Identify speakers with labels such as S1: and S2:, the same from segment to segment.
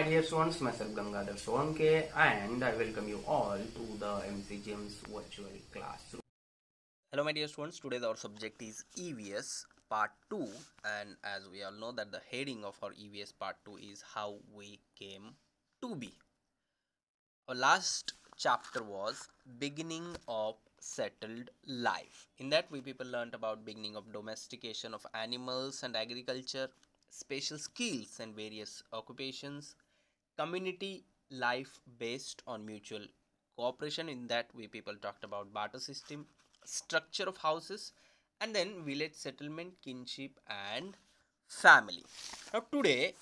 S1: dear students, myself Gangadhar Solanke, and I welcome you all to the MCGM's virtual classroom.
S2: Hello my dear students, today our subject is EVS part 2, and as we all know that the heading of our EVS part 2 is how we came to be. Our last chapter was beginning of settled life. In that we people learnt about beginning of domestication of animals and agriculture, special skills and various occupations, community life based on mutual cooperation. In that we people talked about barter system, structure of houses, and then village settlement, kinship and family. Now today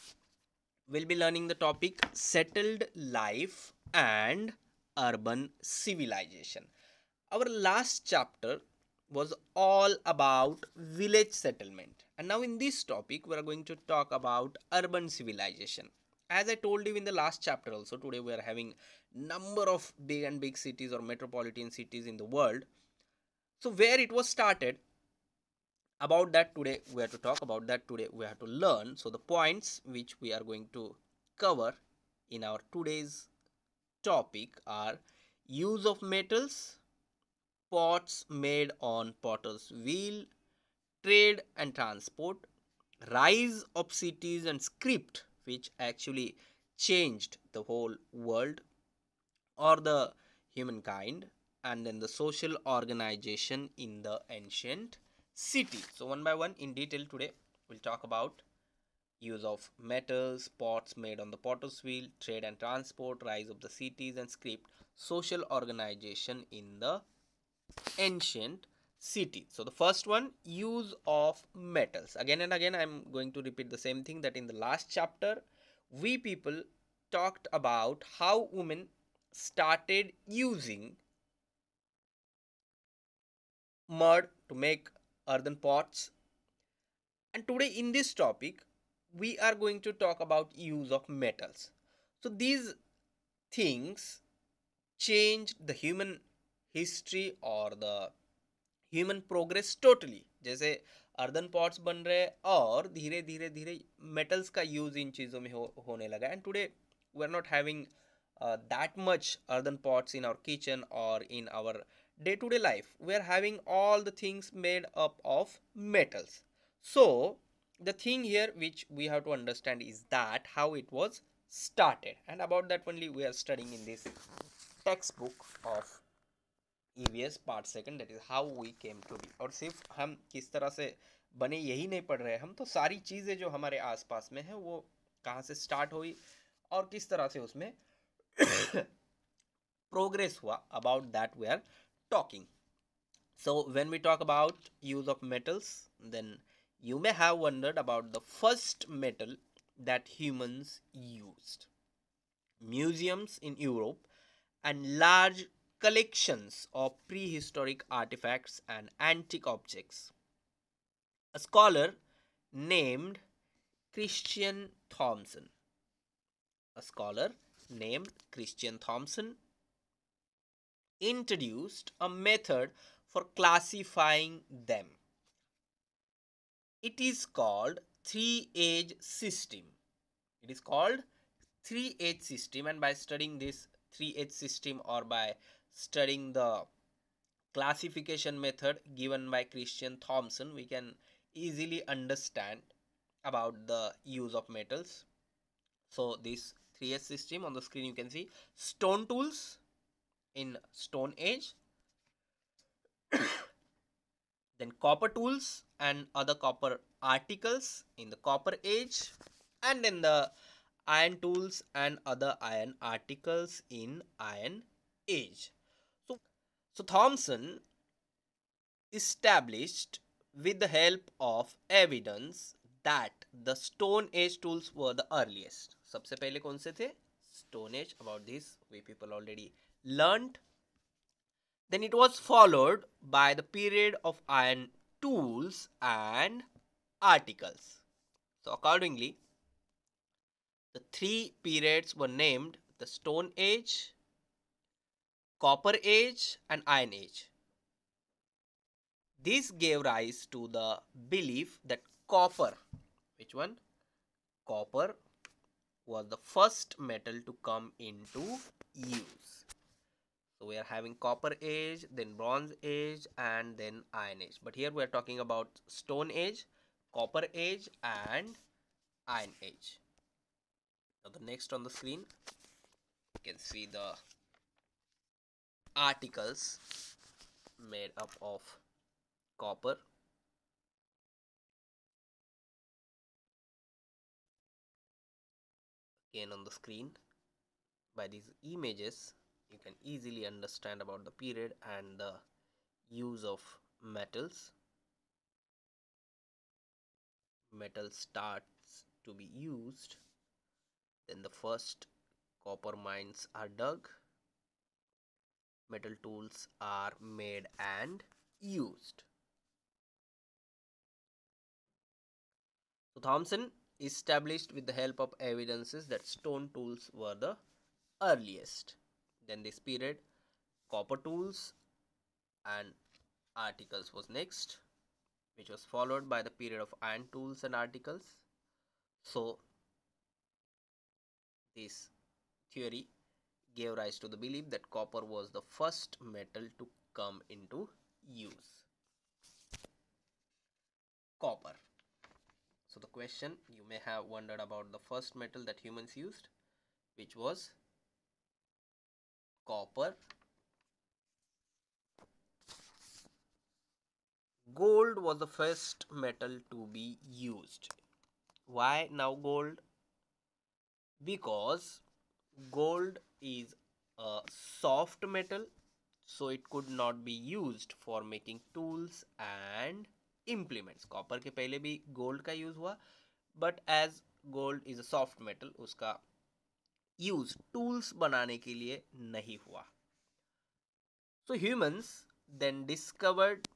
S2: we'll be learning the topic settled life and urban civilization. Our last chapter was all about village settlement, and now in this topic we are going to talk about urban civilization. As I told you in the last chapter also, today we are having number of big cities or metropolitan cities in the world. So where it was started, about that today we have to talk about that, today we have to learn. So the points which we are going to cover in our today's topic are use of metals, pots made on potter's wheel, trade and transport, rise of cities and script which actually changed the whole world or the humankind, and then the social organization in the ancient city. So one by one in detail today we'll talk about use of metals, pots made on the potter's wheel, trade and transport, rise of the cities and script, social organization in the ancient city. So the first one, use of metals. Again and again I'm going to repeat the same thing that in the last chapter we people talked about how women started using mud to make earthen pots, and today in this topic we are going to talk about use of metals. So these things changed the human history or the human progress totally. जैसे earthen pots बन रहे और धीरे धीरे धीरे metals का use in चीज़ों में होने लगा. And today we are not having that much earthen pots in our kitchen or in our day-to-day life. We are having all the things made up of metals. So the thing here which we have to understand is that how it was started, and about that only we are studying in this textbook of EVS part second, that is how we came to be. और सिर्फ हम किस तरह से बने यही नहीं पढ़ रहे, हम तो सारी चीज़ें जो हमारे आसपास में है वो कहाँ से स्टार्ट हुई और किस तरह से उसमें प्रोग्रेस हुआ, about that we are talking. So when we talk about use of metals, then you may have wondered about the first metal that humans used. Museums in Europe and large collections of prehistoric artifacts and antique objects. A scholar named Christian Thompson, introduced a method for classifying them. It is called three-age system. And by studying this three-age system or by studying the classification method given by Christian Thompson, we can easily understand about the use of metals. So this 3S system, on the screen you can see stone tools in Stone Age, then copper tools and other copper articles in the Copper Age, and then the iron tools and other iron articles in Iron Age. So Thompson established, with the help of evidence, that the Stone Age tools were the earliest. सबसे पहले कौन से थे? Stone Age. About this we people already learned. Then it was followed by the period of iron tools and articles. So accordingly, the three periods were named the Stone Age, Copper Age and Iron Age. This gave rise to the belief that copper, which one? Copper was the first metal to come into use. So we are having copper age, then bronze age, and then iron age. But here we are talking about stone age, copper age, and iron age. Now the next on the screen, you can see the articles made up of copper. Again on the screen, by these images, you can easily understand about the period and the use of metals. Metal starts to be used, then the first copper mines are dug, metal tools are made and used. So Thomson established with the help of evidences that stone tools were the earliest. Then this period, copper tools and articles was next, which was followed by the period of iron tools and articles. So this theory gave rise to the belief that copper was the first metal to come into use. Copper. So the question you may have wondered about the first metal that humans used, which was copper. Gold was the first metal to be used. Why now gold? Because gold is a soft metal, so it could not be used for making tools and implements. Copper के पहले भी gold का use हुआ, but as gold is a soft metal, उसका use tools बनाने के लिए नहीं हुआ. So humans then discovered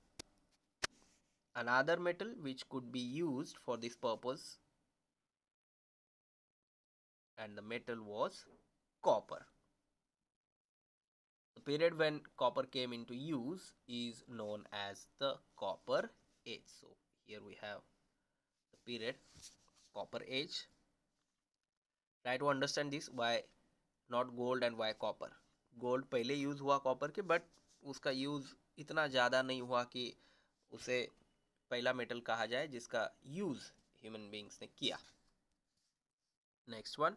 S2: another metal which could be used for this purpose, and the metal was copper. The period when copper came into use is known as the copper age. So here we have the period copper age. Try to understand this, why not gold and why copper. Gold पहले use हुआ copper के, but उसका use इतना ज़्यादा नहीं हुआ कि उसे पहला मेटल कहा जाए जिसका यूज ह्यूमन बींग्स ने किया. Next one,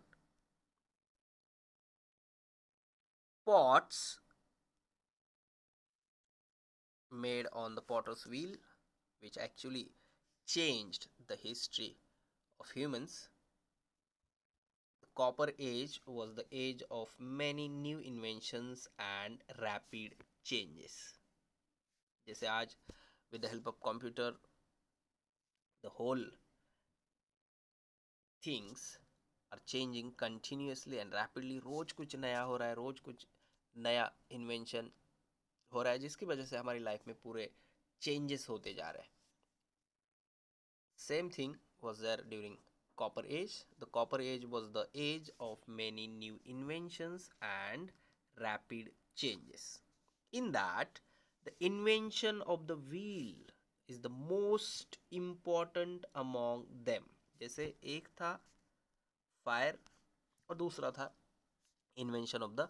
S2: pots made on the potter's wheel, which actually changed the history of humans. The copper age was the age of many new inventions and rapid changes. जैसे आज with the help of computer, the whole things are changing continuously and rapidly. रोज कुछ नया हो रहा है, रोज कुछ नया invention हो रहा है, जिसकी वजह से हमारी लाइफ में पूरे चेंजेस होते जा रहे हैं. Same thing was there during copper age. The copper age was the age of many new inventions and rapid changes. In that, the invention of the wheel is the most important among them. जैसे एक था fire और दूसरा था invention of the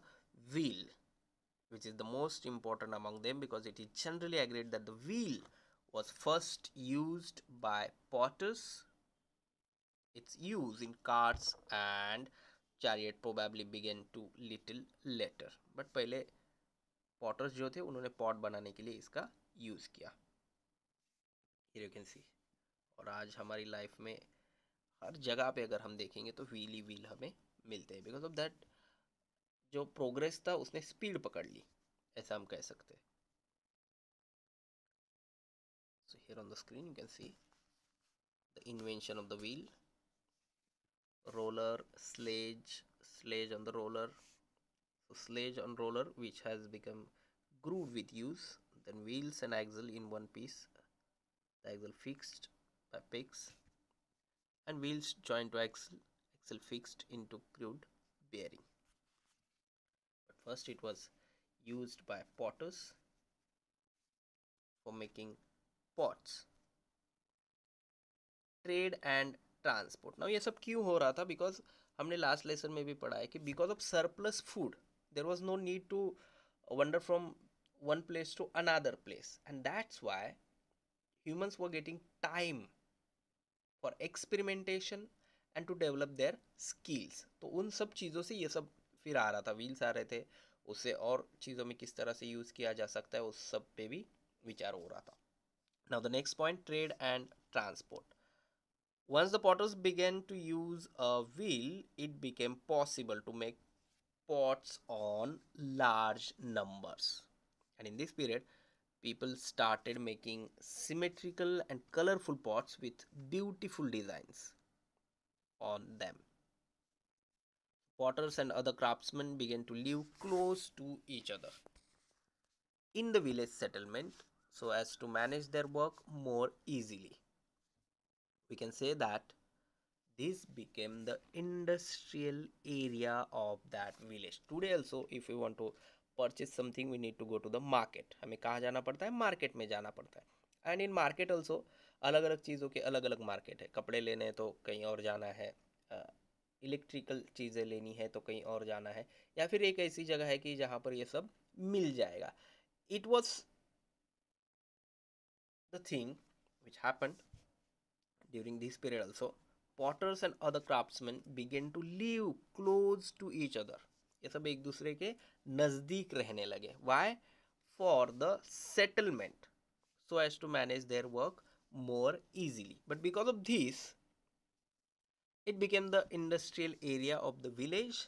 S2: wheel, which is the most important among them because it is generally agreed that the wheel was first used by potters. Its use in carts and chariot probably began to little later. But पहले potters जो थे उन्होंने pot बनाने के लिए इसका use किया. Here you can see. और आज हमारी लाइफ में हर जगह पे अगर हम देखेंगे तो व्हील ही व्हील हमें मिलते हैं. बिकॉज ऑफ दैट जो प्रोग्रेस था उसने स्पीड पकड़ ली, ऐसा हम कह सकते हैं. So here on the screen you can see the invention of the wheel, roller, sledge on the roller. So sledge on roller which has become grooved with use, then wheels and axle in one piece, the axle fixed by pegs and wheels joined to axle fixed into crude bearing. But first it was used by potters for making pots. Trade and transport. Now ये सब क्यों हो रहा था? Because हमने last lesson में भी पढ़ा है कि because of surplus food there was no need to wander from one place to another place, and that's why humans were getting time for experimentation and to develop their skills. तो उन सब चीज़ों से ये सब फिर आ रहा था, व्हील्स आ रहे थे, उससे और चीज़ों में किस तरह से यूज़ किया जा सकता है उस सब पे भी विचार हो रहा था. Now the next point, trade and transport. Once the potters began to use a wheel, it became possible to make pots on large numbers. And in this period, people started making symmetrical and colorful pots with beautiful designs on them. Potters and other craftsmen began to live close to each other in the village settlement so as to manage their work more easily. We can say that this became the industrial area of that village. Today also, if we want to purchase something, we need to go to the market. हमें कहाँ जाना पड़ता है? Market में जाना पड़ता है. And in market also अलग अलग चीज़ों के अलग अलग मार्केट है. कपड़े लेने हैं तो कहीं और जाना है, इलेक्ट्रिकल चीज़ें लेनी है तो कहीं और जाना है, या फिर एक ऐसी जगह है कि जहाँ पर ये सब मिल जाएगा. It was the thing which happened during this period also. Potters and other craftsmen began to live close to each other. ये सब एक दूसरे के नज़दीक रहने लगे. Why? For the settlement, so as to manage their work more easily. But because of this, it became the industrial area of the village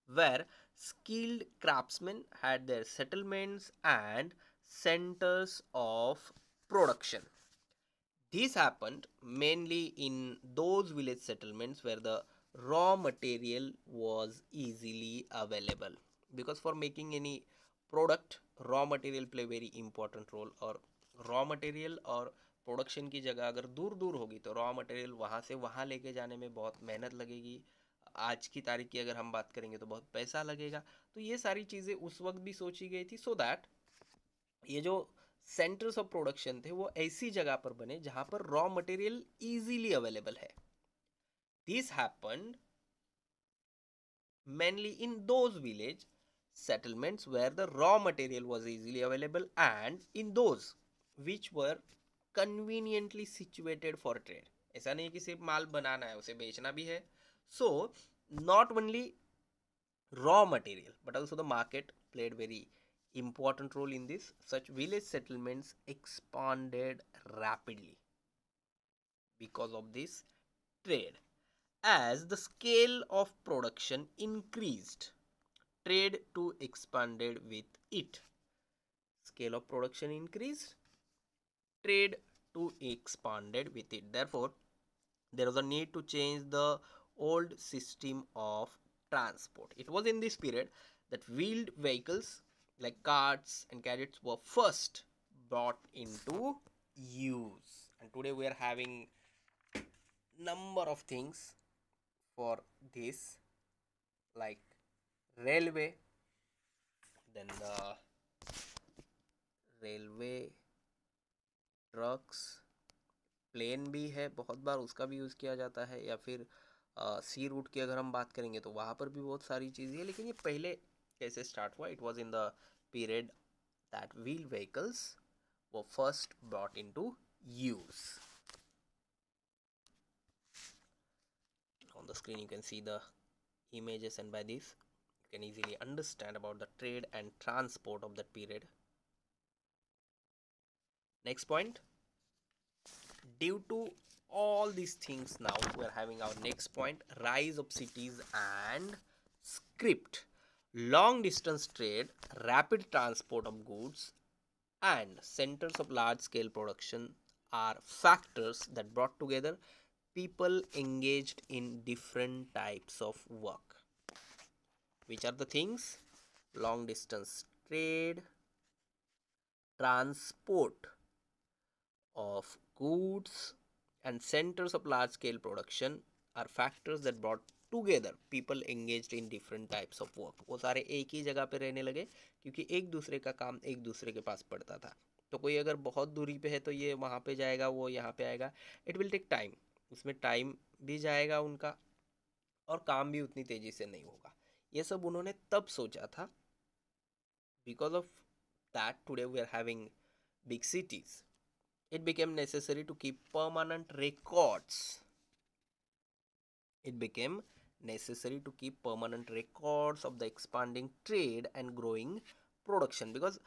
S2: where skilled craftsmen had their settlements and centers of production. This happened mainly in those village settlements where the raw material was easily available. Because for making any product, raw material play very important role. और raw material और production की जगह अगर दूर दूर होगी तो raw material वहाँ से वहाँ लेके जाने में बहुत मेहनत लगेगी. आज की तारीख की अगर हम बात करेंगे तो बहुत पैसा लगेगा. तो ये सारी चीज़ें उस वक्त भी सोची गई थी सो दैट ये जो सेंटर्स ऑफ प्रोडक्शन थे वो ऐसी जगह पर बने जहां पर रॉ मटेरियल इजीली अवेलेबल है. This happened mainly in those village settlements where the raw material was easily available and in those which were conveniently situated for trade. ऐसा नहीं कि सिर्फ माल बनाना है, उसे बेचना भी है. So not only raw material but also the market played very important role in this. Such village settlements expanded rapidly because of this trade. As the scale of production increased, trade too expanded with it. Scale of production increased, trade too expanded with it. Therefore, there was a need to change the old system of transport. It was in this period that wheeled vehicles like carts and carriages were first brought into use. And today we are having number of things for this, like railway, then the railway trucks, plane भी है, बहुत बार उसका भी use किया जाता है, या फिर सी रूट की अगर हम बात करेंगे तो वहाँ पर भी बहुत सारी चीज़ें हैं. लेकिन ये पहले कैसे स्टार्ट हुआ? It was in the period that wheel vehicles were first brought into use. On the screen you can see the images, and by this you can easily understand about the trade and transport of that period. Next point, due to all these things, now we are having our next point, rise of cities and script. Long distance trade, rapid transport of goods and centers of large scale production are factors that brought together people engaged in different types of work. Which are the things? Long distance trade, transport of goods and centers of large scale production are factors that brought together people engaged in different types of work. वो सारे एक ही जगह पे रहने लगे क्योंकि एक दूसरे का काम एक दूसरे के पास पड़ता था. तो कोई अगर बहुत दूरी पे है तो ये वहाँ पे जाएगा, वो यहाँ पे आएगा. इट विल टेक टाइम, उसमें टाइम भी जाएगा उनका, और काम भी उतनी तेजी से नहीं होगा। ये सब उन्होंने तब सोचा था। Because of that today we are having big cities. It became necessary to keep permanent records. It became necessary to keep permanent records of the expanding trade and growing production, because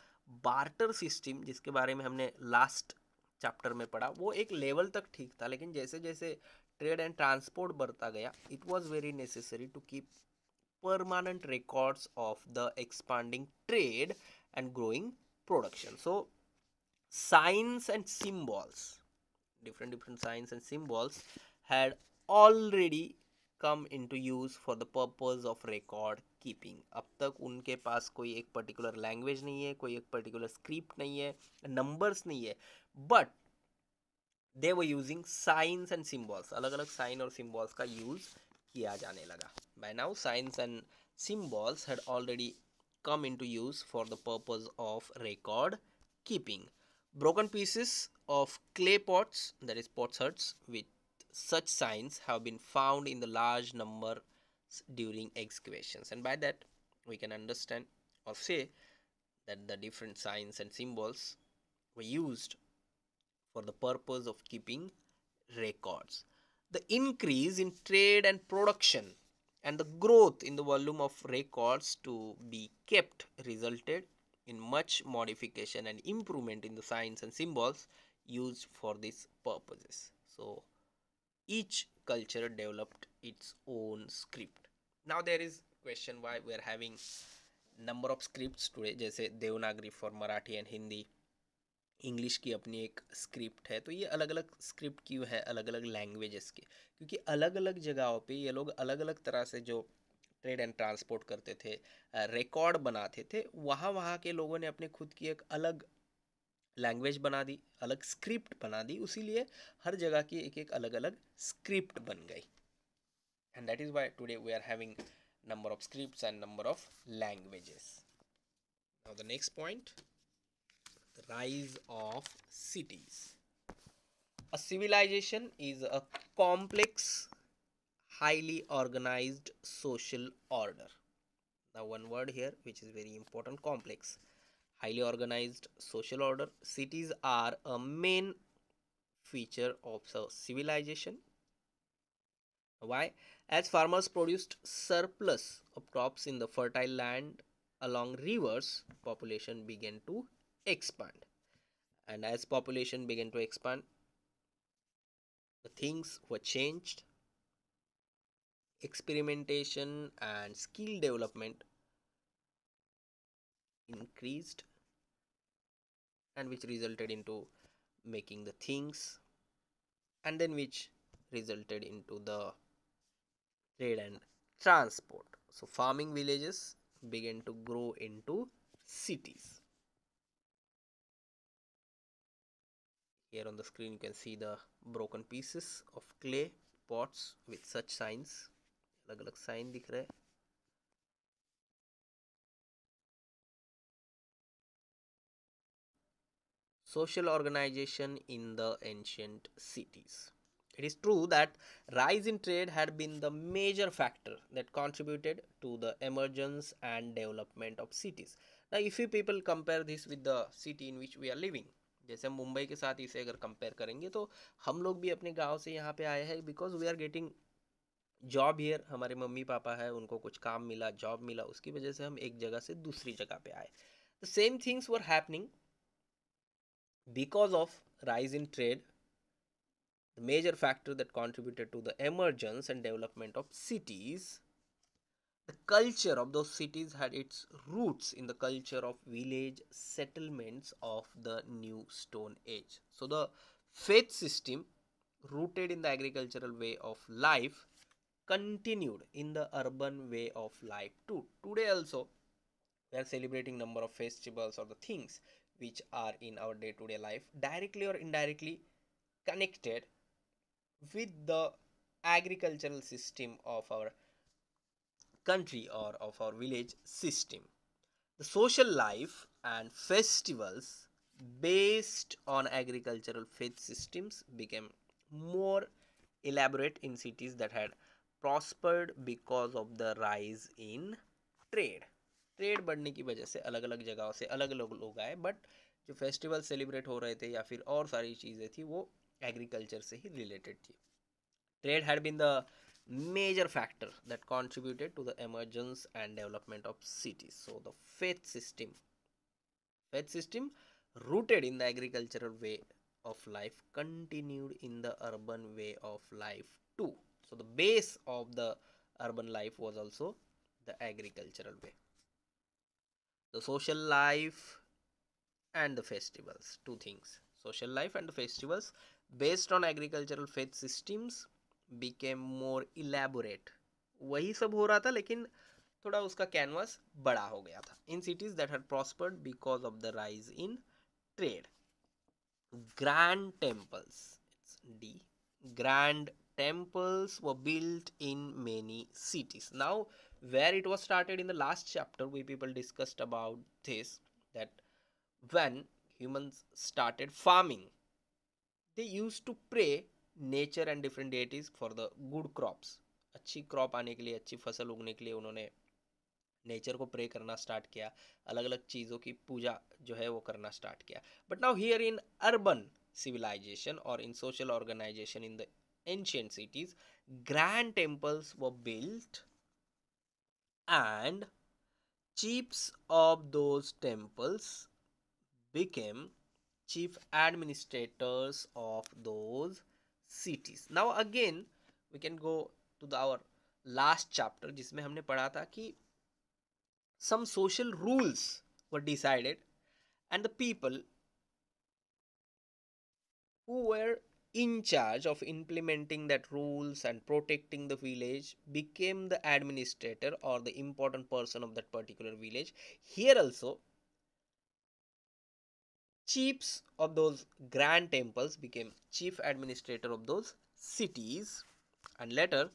S2: barter system जिसके बारे में हमने last chapter में पढ़ा वो एक level तक ठीक था, लेकिन जैसे जैसे ट्रेड एंड ट्रांसपोर्ट बढ़ता गया it was very necessary to keep permanent records of the expanding trade and growing production. So signs and symbols, different signs and symbols had already come into use for the purpose of record keeping. अब तक उनके पास कोई एक particular language नहीं है, कोई एक particular script नहीं है, नंबर्स नहीं है, but they were using science and symbols. अलग अलग साइन और सिम्बॉल्स का यूज किया जाने लगा. By now signs and symbols had already come into use for the purpose of record keeping. Broken pieces of clay pots, that is potsherds, with such signs have been found in the large numbers during excavations, and by that we can understand or say that the different signs and symbols were used for the purpose of keeping records. The increase in trade and production and the growth in the volume of records to be kept resulted in much modification and improvement in the signs and symbols used for these purposes. So each culture developed its own script. Now there is question why we are having number of scripts today, जैसे Devanagari for Marathi and Hindi, English की अपनी एक script है. तो ये अलग अलग script क्यों है अलग अलग लैंग्वेजेस की? क्योंकि अलग अलग जगहों पे ये लोग अलग अलग तरह से जो ट्रेड एंड ट्रांसपोर्ट करते थे, रिकॉर्ड बनाते थे, वहाँ वहाँ के लोगों ने अपने खुद की एक अलग लैंग्वेज बना दी, अलग स्क्रिप्ट बना दी, उसीलिए हर जगह की एक एक अलग अलग स्क्रिप्ट बन गई. And that is why today we are having number of scripts and number of languages. Now the next point, the rise of cities. A civilization is a complex, highly organized social order. Now one word here which is very important, complex, highly organized social order. Cities are a main feature of a civilization. Why? As farmers produced surplus of crops in the fertile land along rivers, population began to expand, and as population began to expand, the things were changed. Experimentation and skill development increased, and which resulted into making the things, and then which resulted into the trade and transport. So farming villages began to grow into cities. Here on the screen you can see the broken pieces of clay pots with such signs. अलग अलग sign दिख रहे हैं. Social organization in the ancient cities. It is true that rise in trade had been the major factor that contributed to the emergence and development of cities. Now if you people compare this with the city in which we are living, जैसे हम मुंबई के साथ इसे अगर compare करेंगे तो हम लोग भी अपने गांव से यहाँ पे आए हैं because we are getting job here. हमारे मम्मी पापा है, उनको कुछ काम मिला, जॉब मिला, उसकी वजह से हम एक जगह से दूसरी जगह पे आए. The same things were happening because of rise in trade. The major factor that contributed to the emergence and development of cities, the culture of those cities had its roots in the culture of village settlements of the new stone age. So the faith system rooted in the agricultural way of life continued in the urban way of life too. Today also we are celebrating number of festivals or the things which are in our day-to-day life directly or indirectly connected with the agricultural system of our country or of our village system. The social life and festivals based on agricultural faith systems became more elaborate in cities that had prospered because of the rise in trade. Trade बढ़ने की वजह से अलग अलग जगहों से अलग अलग लोग आए, बट जो फेस्टिवल सेलिब्रेट हो रहे थे या फिर और सारी चीज़ें थी वो एग्रीकल्चर से ही रिलेटेड थी. Trade had been the major factor that contributed to the emergence and development of cities. So the faith system rooted in the agricultural way of life continued in the urban way of life too. So the base of the urban life was also the agricultural way. The social life and the festivals, two things. Social life and the festivals based on agricultural faith systems became more elaborate. वही सब हो रहा था लेकिन थोड़ा उसका canvas बड़ा हो गया था. In cities that had prospered because of the rise in trade. Grand temples, it's D. Grand temples were built in many cities. Now, where it was started in the last chapter, we people discussed about this, that when humans started farming, they used to pray nature and different deities for the good crops. अच्छी crop आने के लिए, अच्छी फसल उगने के लिए उन्होंने नेचर को प्रे करना स्टार्ट किया, अलग अलग चीज़ों की पूजा जो है वो करना स्टार्ट किया. But now here in urban civilization or in social organization in the ancient cities, grand temples were built and chiefs of those temples became chief administrators of those cities. Now again we can go to our last chapter जिसमें हमने पढ़ा था कि some social rules were decided and the people who were in charge of implementing that rules and protecting the village became the administrator or the important person of that particular village. Here also chiefs of those grand temples became chief administrator of those cities, and later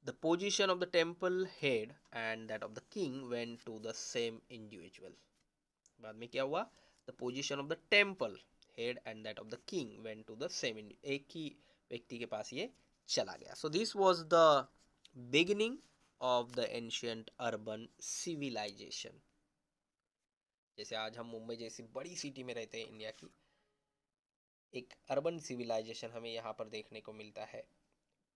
S2: the position of the temple head and that of the king went to the same individual. बाद में क्या हुआ? The position of the temple head and that of the king went to the same. एक ही व्यक्ति के पास ये चला गया. So this was the beginning of the ancient urban civilization. जैसे आज हम मुंबई जैसी बड़ी सिटी में रहते हैं इंडिया की, एक अर्बन सिविलाइजेशन हमें यहाँ पर देखने को मिलता है.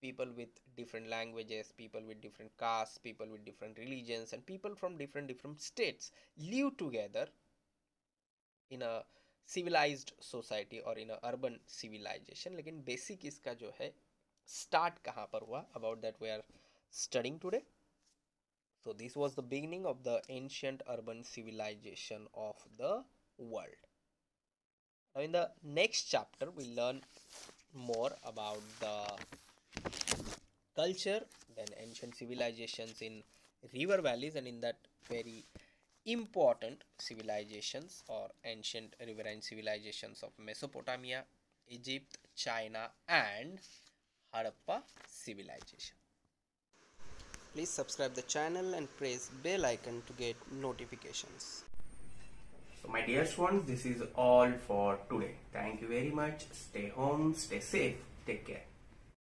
S2: People with different languages, people with different castes, people with different religions and people from different states live together in a civilized society or in a urban civilization. लेकिन बेसिक इसका जो है स्टार्ट कहाँ पर हुआ, about that we are studying today. So this was the beginning of the ancient urban civilization of the world. Now in the next chapter we'll learn more about the culture, then ancient civilizations in river valleys, and in that very important civilizations or ancient riverine civilizations of Mesopotamia, Egypt, China and Harappa civilization. Please subscribe the channel and press bell icon to get notifications.
S1: So my dear students, this is all for today. Thank you very much. Stay home, stay safe, take care.